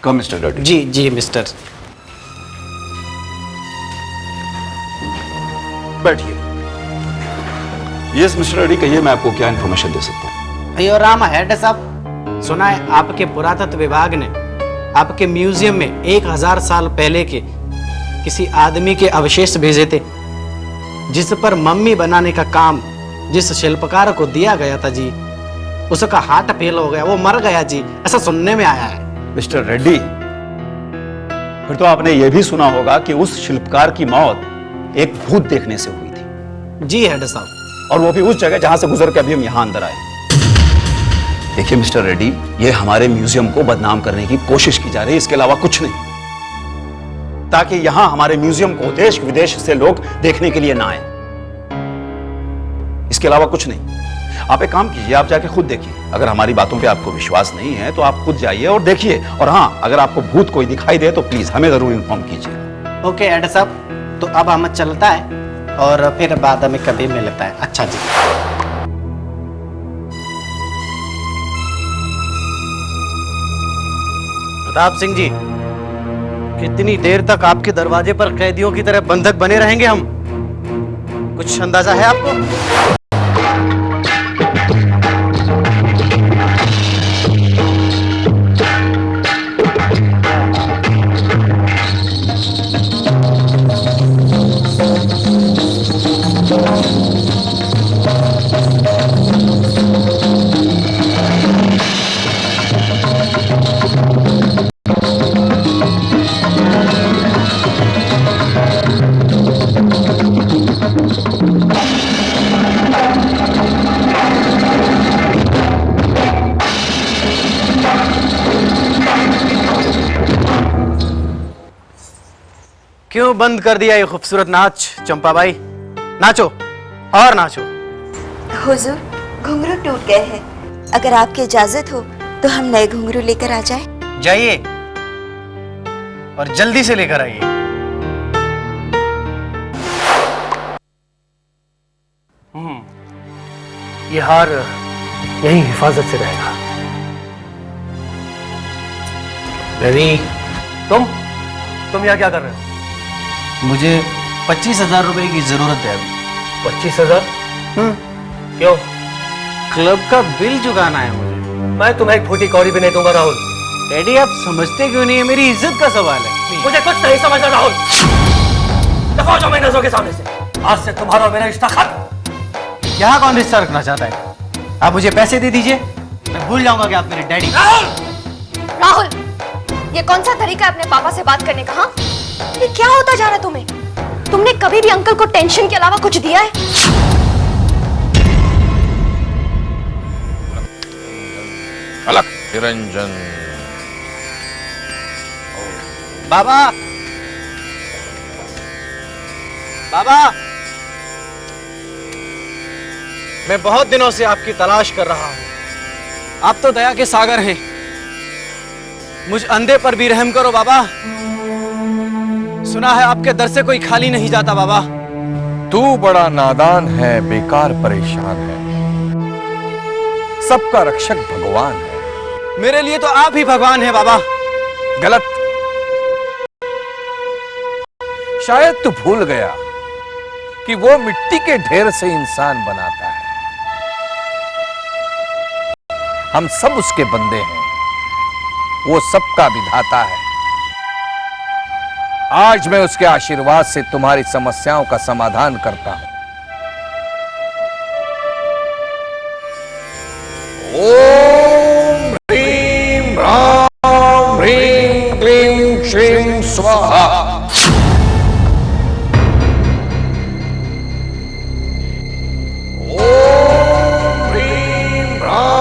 कम mister Reddy. जी जी mister. बैठिए। Yes mister Reddy, कहिए मैं आपको क्या इन्फॉर्मेशन दे सकता हूँ। अयो राम हेड साहब, सुना है आपके पुरातत्व विभाग ने आपके म्यूजियम में 1000 साल पहले के किसी आदमी के अवशेष भेजे थे, जिस पर मम्मी बनाने का काम जिस शिल्पकार को दिया गया था जी, उसका हार्ट फेल हो गया, वो मर गया जी, ऐसा सुनने में आया है। मिस्टर रेड्डी, फिर तो आपने यह भी सुना होगा कि उस शिल्पकार की मौत एक भूत देखने से हुई थी। जी हेड साहब, और वो भी उस जगह जहां से गुजर के अभी हम यहां अंदर आए। देखिए मिस्टर रेड्डी, ये हमारे म्यूजियम को बदनाम करने की कोशिश की जा रही है, इसके अलावा कुछ नहीं, ताकि यहां हमारे म्यूजियम को देश विदेश से लोग देखने के लिए ना आए। इसके अलावा कुछ नहीं। आप एक काम कीजिए, आप जाके खुद देखिए। अगर हमारी बातों पे आपको विश्वास नहीं है तो आप खुद जाइए और देखिए। और हाँ, अगर आपको भूत कोई दिखाई दे तो प्लीज हमें जरूर इन्फॉर्म कीजिए। ओके हेड साहब, तो अब हम चलता है और फिर बाद में कभी मिलता है। अच्छा जी। प्रताप सिंह जी, कितनी देर तक आपके दरवाजे पर कैदियों की तरह बंधक बने रहेंगे हम? कुछ अंदाजा है आपको? क्यों बंद कर दिया ये खूबसूरत नाच चंपाबाई? नाचो और नाचो। हुजूर, घुंघरू टूट गए हैं, अगर आपकी इजाजत हो तो हम नए घुंघरू लेकर आ जाएं। जाइए और जल्दी से लेकर आइए। ये हार यही हिफाजत से रहेगा। रवि, तुम यहाँ क्या कर रहे हो? मुझे 25,000 रुपए की जरूरत है अभी। 25,000? क्यों? क्लब का बिल चुकाना है मुझे। मैं तुम्हें एक फूटी कौड़ी भी नहीं दूंगा राहुल। डैडी, आप समझते क्यों नहीं है? मेरी इज्जत का सवाल है। मुझे कुछ नहीं समझना राहुल। दफा हो जाओ मेरी नजरों के सामने से। आज से तुम्हारा और मेरा रिश्ता खत्म। यहाँ कौन रिश्ता रखना चाहता है? आप मुझे पैसे दे दीजिए, मैं भूल जाऊंगा कि आप मेरे डैडी। राहुल, ये कौन सा तरीका है अपने पापा से बात करने का? हाँ, ये क्या होता जा रहा है तुम्हें? तुमने कभी भी अंकल को टेंशन के अलावा कुछ दिया है? अलग निरंजन। बाबा, बाबा, मैं बहुत दिनों से आपकी तलाश कर रहा हूं। आप तो दया के सागर हैं, मुझ अंधे पर भी रहम करो बाबा। सुना है आपके दर से कोई खाली नहीं जाता बाबा। तू बड़ा नादान है, बेकार परेशान है। सबका रक्षक भगवान है। मेरे लिए तो आप ही भगवान हैं बाबा। गलत। शायद तू भूल गया कि वो मिट्टी के ढेर से इंसान बनाता है। हम सब उसके बंदे हैं, वो सबका विधाता है। आज मैं उसके आशीर्वाद से तुम्हारी समस्याओं का समाधान करता हूं। ओम ह्रीं ह्रां ह्रीं क्लीं श्रीं स्वाहा। ओम ह्रीं ह्रां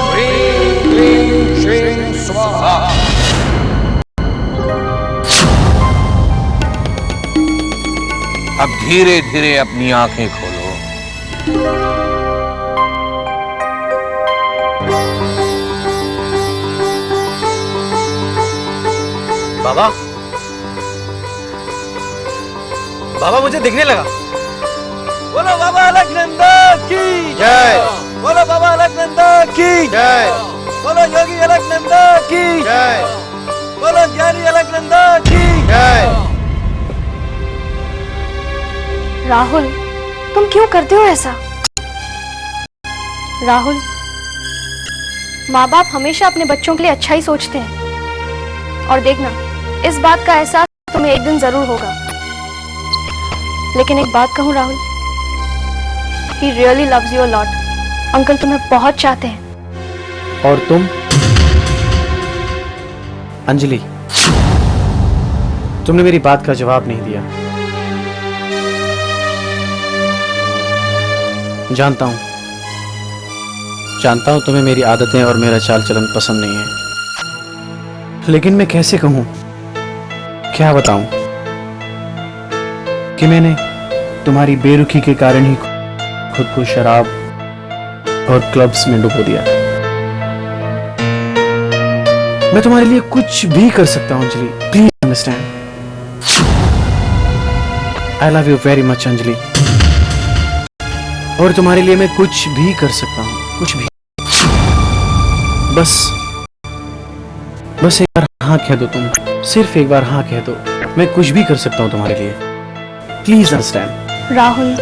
ह्रीं क्लीं श्रीं स्वाहा। अब धीरे धीरे अपनी आंखें खोलो। बाबा, बाबा मुझे दिखने लगा। बोलो बाबा अलकनंदा की जय। बोलो बाबा अलकनंदा की जय। बोलो योगी अलकनंदा की जय। बोलो ज्ञानी अलकनंदा की जय। राहुल, तुम क्यों करते हो ऐसा? राहुल, माँ बाप हमेशा अपने बच्चों के लिए अच्छा ही सोचते हैं, और देखना, इस बात का एहसास तुम्हें एक दिन जरूर होगा। लेकिन एक बात कहूँ Rahul, he really loves you a lot. Uncle तुम्हें बहुत चाहते हैं। और तुम अंजलि, तुमने मेरी बात का जवाब नहीं दिया। जानता हूं तुम्हें मेरी आदतें और मेरा चाल चलन पसंद नहीं है, लेकिन मैं कैसे कहूं, क्या बताऊं कि मैंने तुम्हारी बेरुखी के कारण ही खुद को शराब और क्लब्स में डुबो दिया। मैं तुम्हारे लिए कुछ भी कर सकता हूं Anjali, please understand. I love you very much Anjali, और तुम्हारे लिए मैं कुछ भी कर सकता हूं, कुछ भी। बस एक बार हाँ कह दो तुम, सिर्फ एक बार हाँ कह दो, मैं कुछ भी कर सकता हूं तुम्हारे लिए, please understand. Rahul,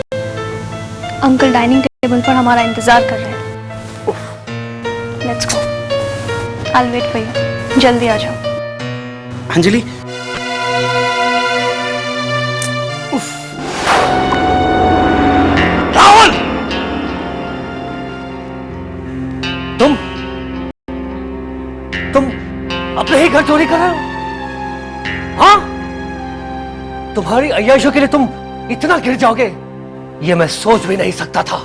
uncle dining table पर हमारा इंतजार कर रहे हैं। Let's go, I will wait for you. जल्दी आ जाओ। अंजलि, राहुल, तुम अपने ही घर चोरी कर रहे हो? हाँ, तुम्हारी अय्याशों के लिए तुम इतना गिर जाओगे, ये मैं सोच भी नहीं सकता था।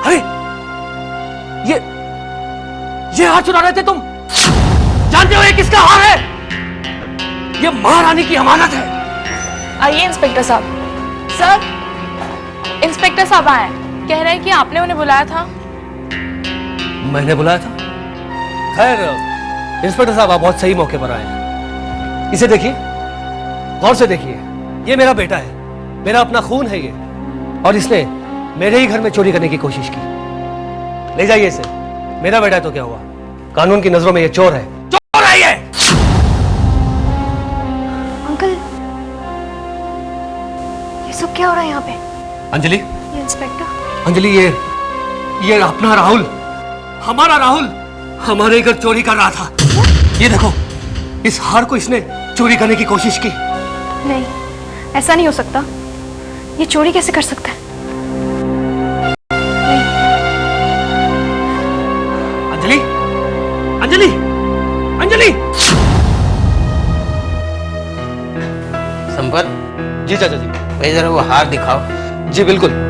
अरे ये हार चुरा रहे थे तुम, जानते हो ये किसका हार है? ये महारानी की अमानत है। आइए इंस्पेक्टर साहब। सर, इंस्पेक्टर साहब आए, कह रहे हैं कि आपने उन्हें बुलाया था। मैंने बुलाया था? खैर, इंस्पेक्टर साहब आप बहुत सही मौके पर आए हैं। इसे देखिए, गौर से देखिए, ये मेरा बेटा है, मेरा अपना खून है ये, और इसने मेरे ही घर में चोरी करने की कोशिश की। ले जाइए इसे, मेरा बेटा है तो क्या हुआ, कानून की नजरों में ये चोर है, चोर है ये। अंकल, ये सब क्या हो रहा है यहाँ पे? अंजलि, ये इंस्पेक्टर। अंजलि, ये अपना राहुल, हमारा राहुल हमारे घर चोरी कर रहा था। ये देखो, इस हार को इसने चोरी करने की कोशिश की। नहीं, ऐसा नहीं हो सकता। ये चोरी कैसे कर सकता है? अंजलि, अंजलि, अंजलि। संपत जी चाचा जी। भाई जरा वो हार दिखाओ। जी बिल्कुल।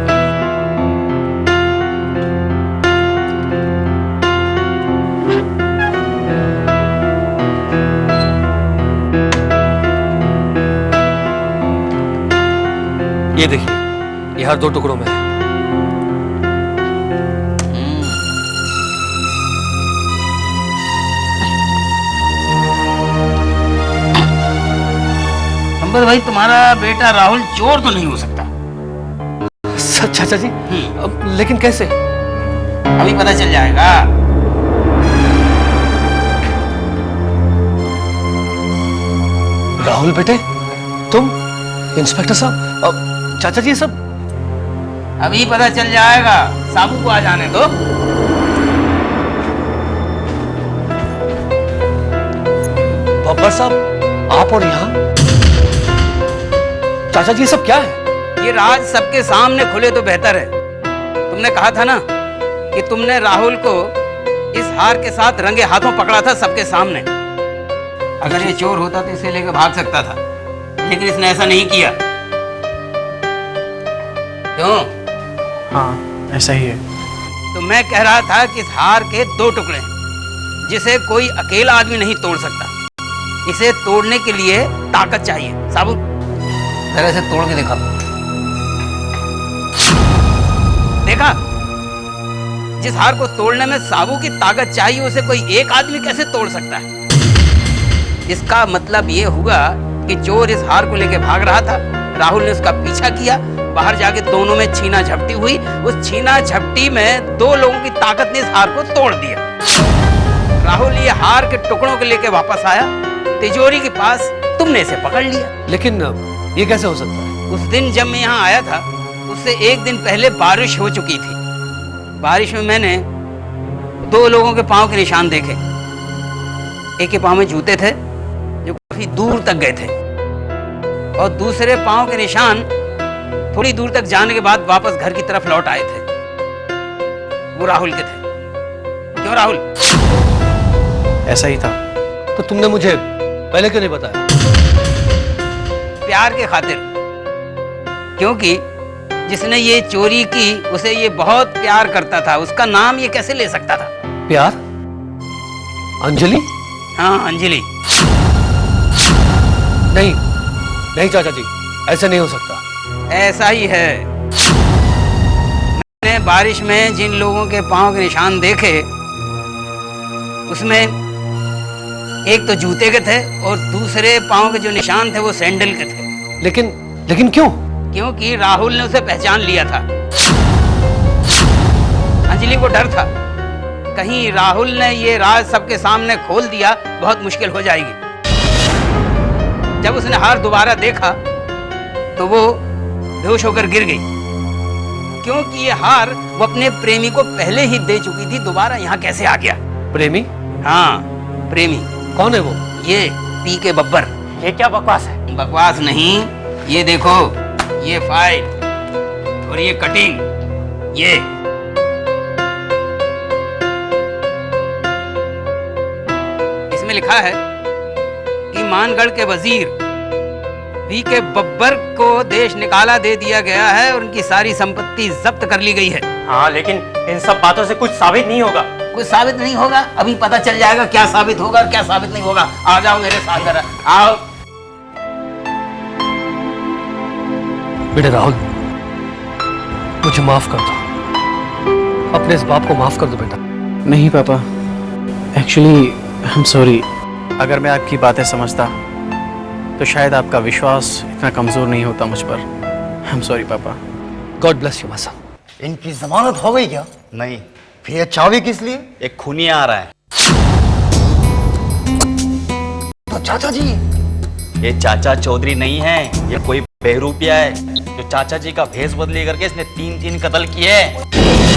ये देखिए, ये हार 2 टुकड़ों में है। संपत भाई, तुम्हारा बेटा राहुल चोर तो नहीं हो सकता। चाचा जी, लेकिन कैसे? अभी पता चल जाएगा। राहुल बेटे, तुम इंस्पेक्टर साहब, चाचा जी, ये सब अभी पता चल जाएगा, साबू को आ जाने दो। बब्बर साहब, आप और यहाँ? चाचा जी, ये सब क्या है? ये राज सबके सामने खुले तो बेहतर है। तुमने कहा था ना कि तुमने राहुल को इस हार के साथ रंगे हाथों पकड़ा था सबके सामने। अगर ये चोर होता तो इसे लेकर भाग सकता था, लेकिन इसने ऐसा नहीं किया। क्यों? हाँ, ऐसा ही है। तो मैं कह रहा था कि इस हार के 2 टुकड़े हैं, जिसे कोई अकेला आदमी नहीं तोड़ सकता। इसे तोड़ने के लिए ताकत चाहिए। साबू, जरा इसे तोड़ के दिखा। देखा, जिस हार को तोड़ने में साबू की ताकत चाहिए, उसे कोई एक आदमी कैसे तोड़ सकता है? इसका मतलब ये हुआ कि चोर इस हार को लेकर भाग रहा था, राहुल ने उसका पीछा किया, बाहर जाके दोनों में छीना झपटी हुई, उस छीना झपटी में 2 लोगों की ताकत ने इस हार को तोड़ दिया। राहुल ये हार के टुकड़ों को लेके वापस आया, तिजोरी के पास तुमने इसे पकड़ लिया। लेकिन ये कैसे हो सकता है? उस दिन जब मैं यहाँ आया था उससे एक दिन पहले बारिश हो चुकी थी। बारिश में मैंने 2 लोगों के पांव के निशान देखे। एक के पांव में जूते थे जो काफी दूर तक गए थे, और दूसरे पांव के निशान थोड़ी दूर तक जाने के बाद वापस घर की तरफ लौट आए थे। वो राहुल के थे। क्यों राहुल? ऐसा ही था। तो तुमने मुझे पहले क्यों नहीं बताया? प्यार के खातिर, क्योंकि जिसने ये चोरी की उसे ये बहुत प्यार करता था। उसका नाम ये कैसे ले सकता था? प्यार? अंजलि? हाँ, अंजलि। नहीं नहीं चाचा जी, ऐसे नहीं हो सकता। ऐसा ही है। मैंने बारिश में जिन लोगों के पांव के निशान देखे उसमें एक तो जूते के थे और दूसरे पांव के जो निशान थे वो सैंडल के थे। लेकिन क्यों? क्योंकि राहुल ने उसे पहचान लिया था। अंजलि को डर था कहीं राहुल ने ये राज सबके सामने खोल दिया, बहुत मुश्किल हो जाएगी। जब उसने हार दोबारा देखा तो वो बेहोश होकर गिर गई, क्योंकि ये हार वो अपने प्रेमी को पहले ही दे चुकी थी। दोबारा यहाँ कैसे आ गया? प्रेमी? हाँ, प्रेमी। कौन है वो? ये पी के बब्बर। ये क्या बकवास है? बकवास नहीं, ये देखो, ये फाइल और ये कटिंग, ये इसमें लिखा है कि मानगढ़ के वजीर पी के बब्बर को देश निकाला दे दिया गया है और उनकी सारी संपत्ति जब्त कर ली गई है। हाँ, लेकिन इन सब बातों से कुछ साबित नहीं होगा। कुछ साबित नहीं होगा? अभी पता चल जाएगा क्या साबित होगा और क्या साबित नहीं होगा। आ जाओ मेरे साथ जरा, आओ। बेटे राहुल, मुझे माफ कर दो। अपने इस बाप को माफ कर दो बेटा। नहीं पापा, एक्चुअली आई एम सॉरी। अगर मैं आपकी बातें समझता तो शायद आपका विश्वास इतना कमजोर नहीं होता मुझ पर। आई एम सॉरी पापा। God bless you my son. इनकी जमानत हो गई क्या? नहीं, फिर ये चाबी किस लिए? एक खूनिया आ रहा है। तो चाचा जी, ये चाचा चौधरी नहीं है, ये कोई बेहरूपिया है जो चाचा जी का भेष बदली करके इसने 3 कत्ल किए हैं।